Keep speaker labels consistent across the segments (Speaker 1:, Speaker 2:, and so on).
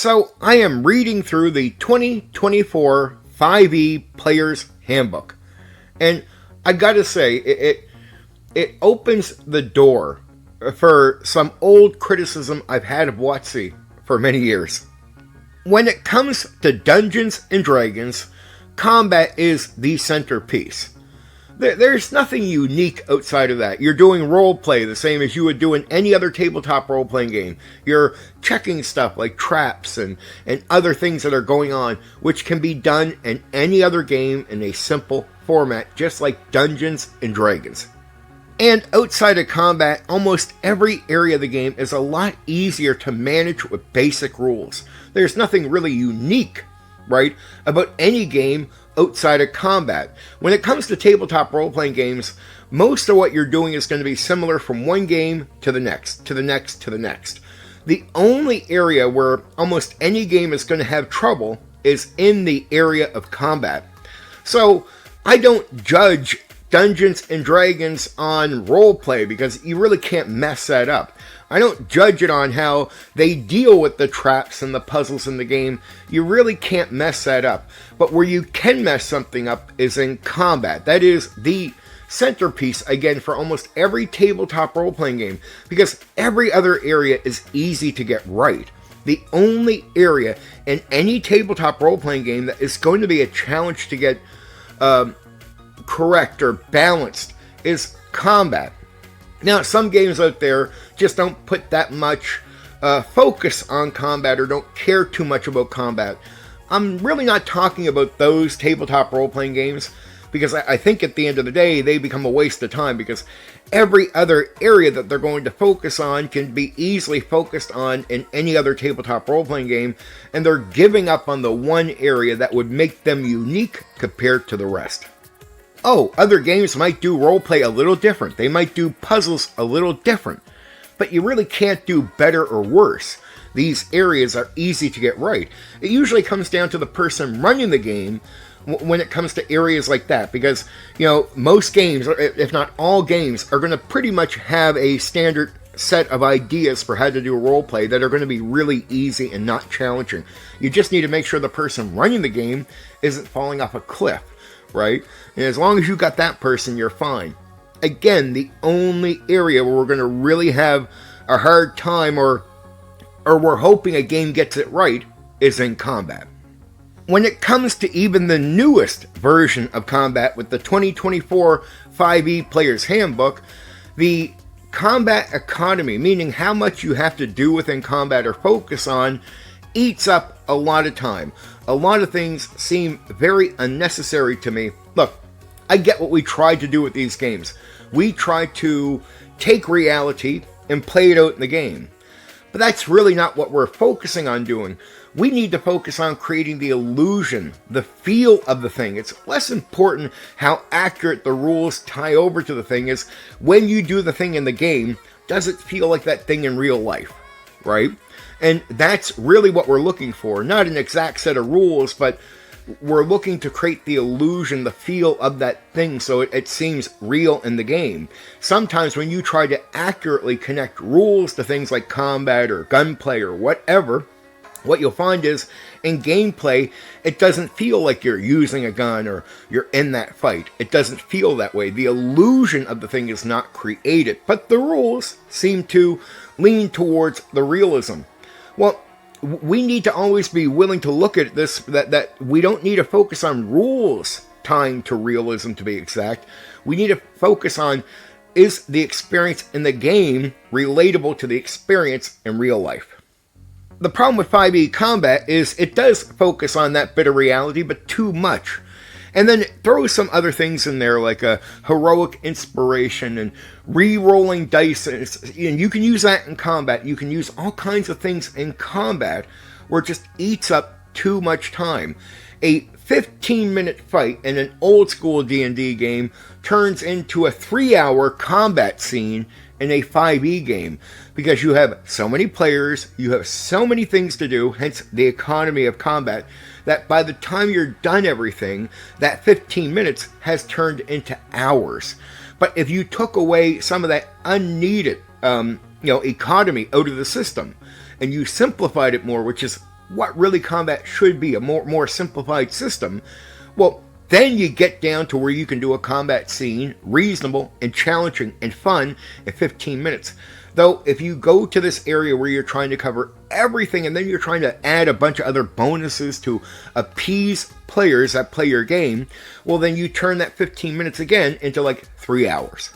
Speaker 1: So I am reading through the 2024 5e Player's Handbook. And I gotta say, it opens the door for some old criticism I've had of WOTC for many years. When it comes to Dungeons and Dragons, combat is the centerpiece. There's nothing unique outside of that. You're doing roleplay the same as you would do in any other tabletop role-playing game. You're checking stuff like traps and other things that are going on, which can be done in any other game in a simple format, just like Dungeons and Dragons. And outside of combat, almost every area of the game is a lot easier to manage with basic rules. There's nothing really unique, right, about any game outside of combat. When it comes to tabletop role-playing games, most of what you're doing is going to be similar from one game to the next, to the next, to the next. The only area where almost any game is going to have trouble is in the area of combat. So I don't judge Dungeons and Dragons on roleplay because you really can't mess that up. I don't judge it on how they deal with the traps and the puzzles in the game. You really can't mess that up. But where you can mess something up is in combat. That is the centerpiece, again, for almost every tabletop role-playing game, because every other area is easy to get right. The only area in any tabletop role-playing game that is going to be a challenge to get correct or balanced is combat. Now, some games out there just don't put that much focus on combat or don't care too much about combat. I'm really not talking about those tabletop role-playing games because I think at the end of the day, they become a waste of time because every other area that they're going to focus on can be easily focused on in any other tabletop role-playing game, and they're giving up on the one area that would make them unique compared to the rest. Oh, other games might do roleplay a little different. They might do puzzles a little different. But you really can't do better or worse. These areas are easy to get right. It usually comes down to the person running the game when it comes to areas like that. Because, most games, if not all games, are going to pretty much have a standard set of ideas for how to do a roleplay that are going to be really easy and not challenging. You just need to make sure the person running the game isn't falling off a cliff. Right? And as long as you got that person, you're fine. Again, the only area where we're going to really have a hard time or we're hoping a game gets it right is in combat. When it comes to even the newest version of combat with the 2024 5e Player's Handbook, the combat economy, meaning how much you have to do within combat or focus on, eats up a lot of time. A lot of things seem very unnecessary to me. Look, I get what we tried to do with these games. We tried to take reality and play it out in the game. But that's really not what we're focusing on doing. We need to focus on creating the illusion, the feel of the thing. It's less important how accurate the rules tie over to the thing is. When you do the thing in the game, does it feel like that thing in real life? Right? And that's really what we're looking for. Not an exact set of rules, but we're looking to create the illusion, the feel of that thing so it seems real in the game. Sometimes when you try to accurately connect rules to things like combat or gunplay or whatever, what you'll find is in gameplay, it doesn't feel like you're using a gun or you're in that fight. It doesn't feel that way. The illusion of the thing is not created, but the rules seem to lean towards the realism. Well, we need to always be willing to look at this, that we don't need to focus on rules tying to realism to be exact. We need to focus on, is the experience in the game relatable to the experience in real life? The problem with 5e combat is it does focus on that bit of reality, but too much. And then throw some other things in there like a heroic inspiration and re-rolling dice. And you can use that in combat. You can use all kinds of things in combat where it just eats up too much time. A 15-minute fight in an old-school D&D game turns into a 3-hour combat scene in a 5e game because you have so many players, you have so many things to do, hence the economy of combat, that by the time you're done everything, that 15 minutes has turned into hours. But if you took away some of that unneeded economy out of the system, and you simplified it more, which is what really combat should be, a more simplified system, well, then you get down to where you can do a combat scene reasonable and challenging and fun in 15 minutes. Though, if you go to this area where you're trying to cover everything and then you're trying to add a bunch of other bonuses to appease players that play your game, well, then you turn that 15 minutes again into like 3 hours.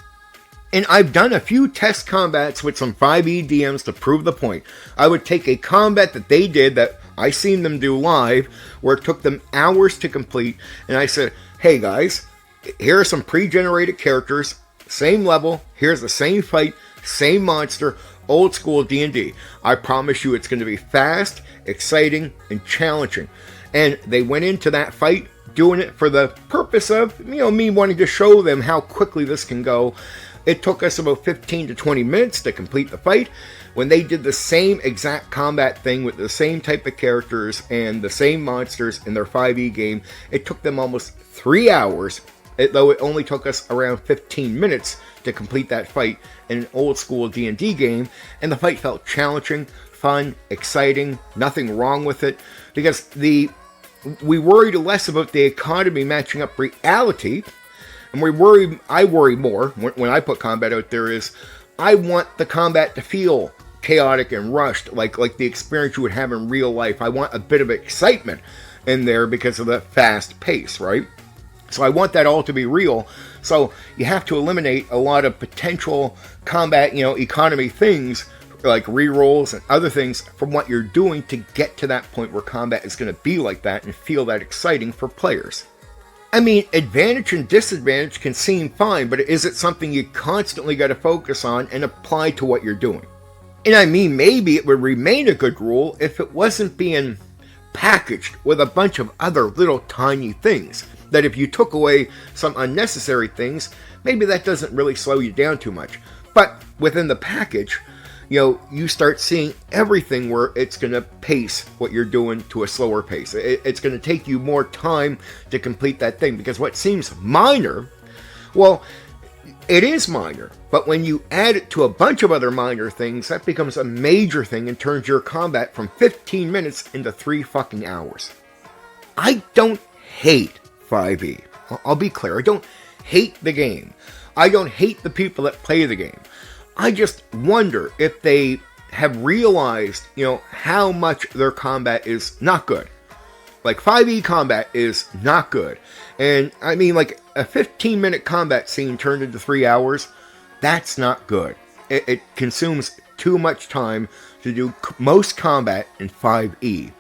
Speaker 1: And I've done a few test combats with some 5e DMs to prove the point. I would take a combat that they did that I seen them do live, where it took them hours to complete, and I said, hey guys, here are some pre-generated characters, same level, here's the same fight, same monster, old school D&D. I promise you it's going to be fast, exciting, and challenging. And they went into that fight doing it for the purpose of, me wanting to show them how quickly this can go. It took us about 15 to 20 minutes to complete the fight. When they did the same exact combat thing with the same type of characters and the same monsters in their 5e game, it took them almost 3 hours, though it only took us around 15 minutes to complete that fight in an old school D&D game, and the fight felt challenging, fun, exciting, nothing wrong with it, because we worried less about the economy matching up reality, and I worry more when I put combat out there is, I want the combat to feel chaotic and rushed, like the experience you would have in real life. I want a bit of excitement in there because of the fast pace, right? So I want that all to be real. So you have to eliminate a lot of potential combat, economy things like rerolls and other things from what you're doing to get to that point where combat is going to be like that and feel that exciting for players. I mean, advantage and disadvantage can seem fine, but is it something you constantly got to focus on and apply to what you're doing? And I mean, maybe it would remain a good rule if it wasn't being packaged with a bunch of other little tiny things. That if you took away some unnecessary things, maybe that doesn't really slow you down too much. But within the package, you start seeing everything where it's going to pace what you're doing to a slower pace. It's going to take you more time to complete that thing, because what seems minor, well, it is minor, but when you add it to a bunch of other minor things, that becomes a major thing and turns your combat from 15 minutes into 3 fucking hours. I don't hate 5e. I'll be clear, I don't hate the game. I don't hate the people that play the game. I just wonder if they have realized, how much their combat is not good. Like, 5e combat is not good. And, I mean, like, a 15-minute combat scene turned into 3 hours, that's not good. It consumes too much time to do most combat in 5e.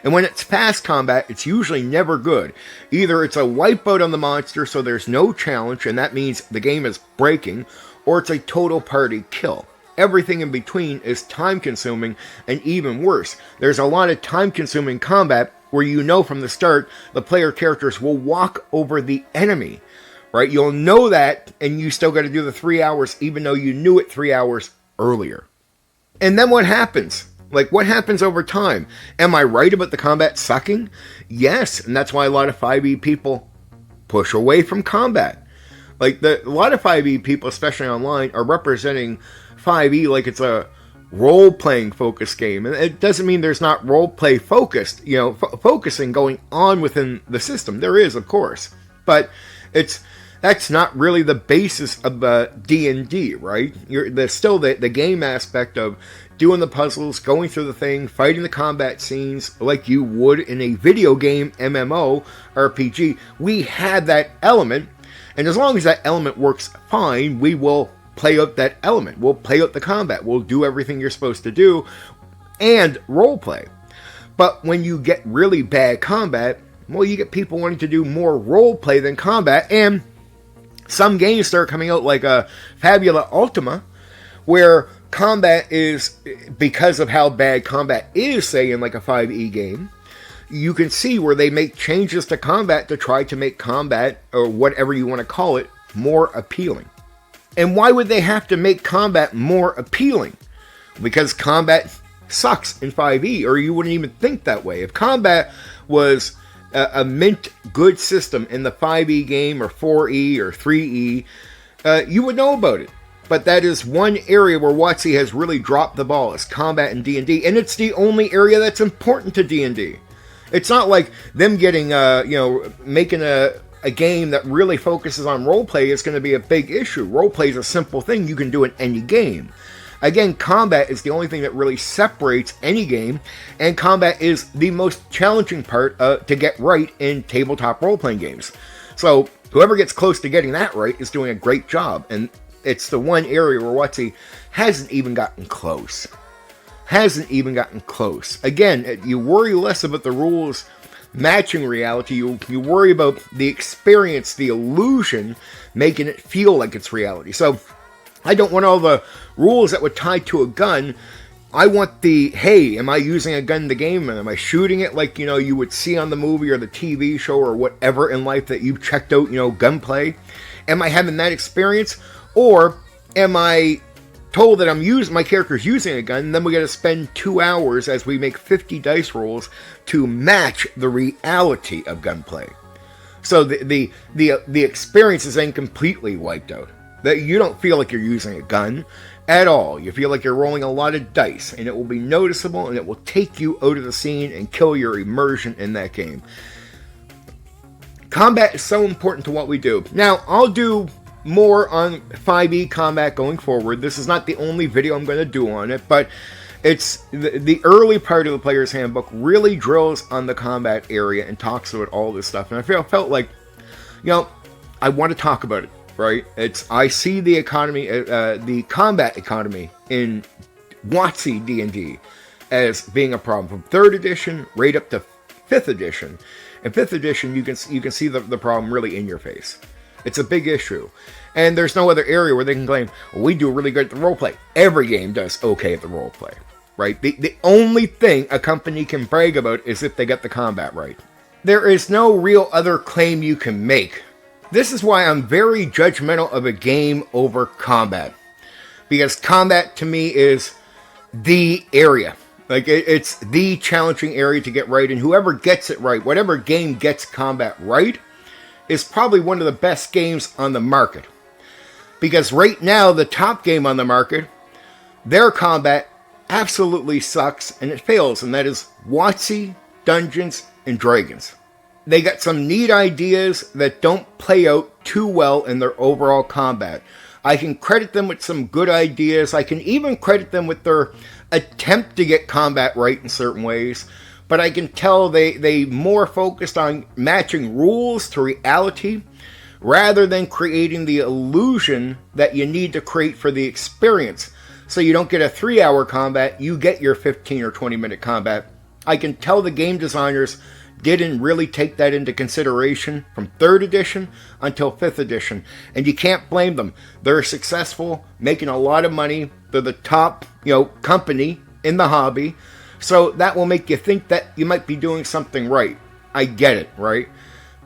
Speaker 1: And when it's fast combat, it's usually never good. Either it's a wipeout on the monster, so there's no challenge, and that means the game is breaking, or it's a total party kill. Everything in between is time-consuming, and even worse, there's a lot of time-consuming combat where from the start, the player characters will walk over the enemy, right? You'll know that, and you still got to do the 3 hours, even though you knew it 3 hours earlier. And then what happens? Like, what happens over time? Am I right about the combat sucking? Yes, and that's why a lot of 5e people push away from combat. Like, a lot of 5e people, especially online, are representing 5e like it's a role-playing focused game. And it doesn't mean there's not role-play focused, focusing going on within the system. There is, of course. But that's not really the basis of D&D, right? There's still the game aspect of doing the puzzles, going through the thing, fighting the combat scenes like you would in a video game MMO RPG. We had that element, and as long as that element works fine, we will play out that element. We'll play out the combat. We'll do everything you're supposed to do and roleplay. But when you get really bad combat, well, you get people wanting to do more roleplay than combat, and some games start coming out like a Fabula Ultima, where combat is, because of how bad combat is, say, in like a 5e game, you can see where they make changes to combat to try to make combat, or whatever you want to call it, more appealing. And why would they have to make combat more appealing? Because combat sucks in 5e, or you wouldn't even think that way. If combat was a mint good system in the 5e game, or 4e, or 3e, you would know about it. but that is one area where WOTC has really dropped the ball, is combat in D&D, and it's the only area that's important to D&D. It's not like them getting, making a game that really focuses on roleplay is going to be a big issue. Roleplay is a simple thing you can do in any game. Again, combat is the only thing that really separates any game, and combat is the most challenging part to get right in tabletop role-playing games. So whoever gets close to getting that right is doing a great job, and it's the one area where WOTC hasn't even gotten close. Again, you worry less about the rules matching reality. You worry about the experience, the illusion, making it feel like it's reality. So I don't want all the rules that would tie to a gun. I want hey, am I using a gun in the game? And am I shooting it like, you would see on the movie or the TV show or whatever in life that you've checked out, gunplay? Am I having that experience? Or am I told that my character's using a gun, and then we got to spend 2 hours as we make 50 dice rolls to match the reality of gunplay? So the experience is then completely wiped out. That you don't feel like you're using a gun at all. You feel like you're rolling a lot of dice, and it will be noticeable, and it will take you out of the scene and kill your immersion in that game. Combat is so important to what we do. Now, I'll do more on 5e combat going forward. This is not the only video I'm going to do on it, but it's the early part of the Player's Handbook really drills on the combat area and talks about all this stuff. And I felt like, I want to talk about it. Right? I see the economy, the combat economy in WOTC D&D as being a problem from 3rd edition right up to 5th edition. In 5th edition, you can see the problem really in your face. It's a big issue, and there's no other area where they can claim, well, we do really good at the roleplay. Every game does okay at the roleplay, right? The only thing a company can brag about is if they get the combat right. There is no real other claim you can make. This is why I'm very judgmental of a game over combat. Because combat, to me, is the area. Like, it's the challenging area to get right, and whoever gets it right, whatever game gets combat right, is probably one of the best games on the market. Because right now, the top game on the market, their combat absolutely sucks, and it fails, and that is WOTC Dungeons and Dragons. They got some neat ideas that don't play out too well in their overall combat. I can credit them with some good ideas. I can even credit them with their attempt to get combat right in certain ways. But I can tell they more focused on matching rules to reality rather than creating the illusion that you need to create for the experience. So you don't get a 3-hour combat, you get your 15 or 20 minute combat. I can tell the game designers didn't really take that into consideration from 3rd edition until 5th edition. And you can't blame them. They're successful, making a lot of money. They're the top, company in the hobby. So that will make you think that you might be doing something right. I get it, right?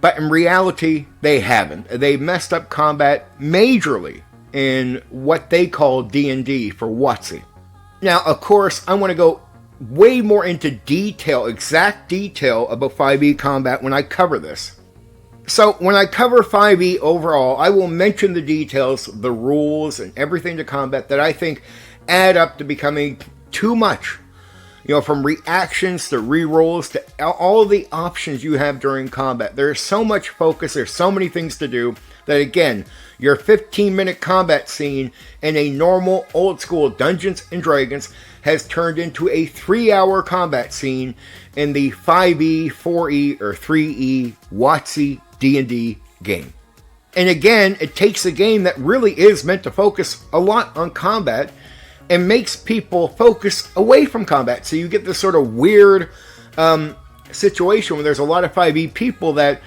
Speaker 1: But in reality, they haven't. They messed up combat majorly in what they call D&D for WOTC. Now, of course, I want to go way more into detail, exact detail about 5e combat when I cover this. So when I cover 5e overall, I will mention the details, the rules, and everything to combat that I think add up to becoming too much. From reactions to rerolls to all the options you have during combat. There's so much focus, there's so many things to do, that again, your 15-minute combat scene in a normal old-school Dungeons & Dragons has turned into a 3-hour combat scene in the 5e, 4e, or 3e WOTC D&D game. And again, it takes a game that really is meant to focus a lot on combat and makes people focus away from combat. So you get this sort of weird situation where there's a lot of 5e people that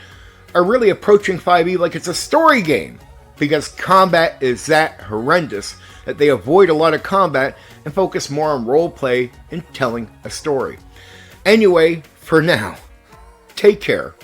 Speaker 1: are really approaching 5e like it's a story game, because combat is that horrendous that they avoid a lot of combat and focus more on roleplay and telling a story. Anyway, for now, take care.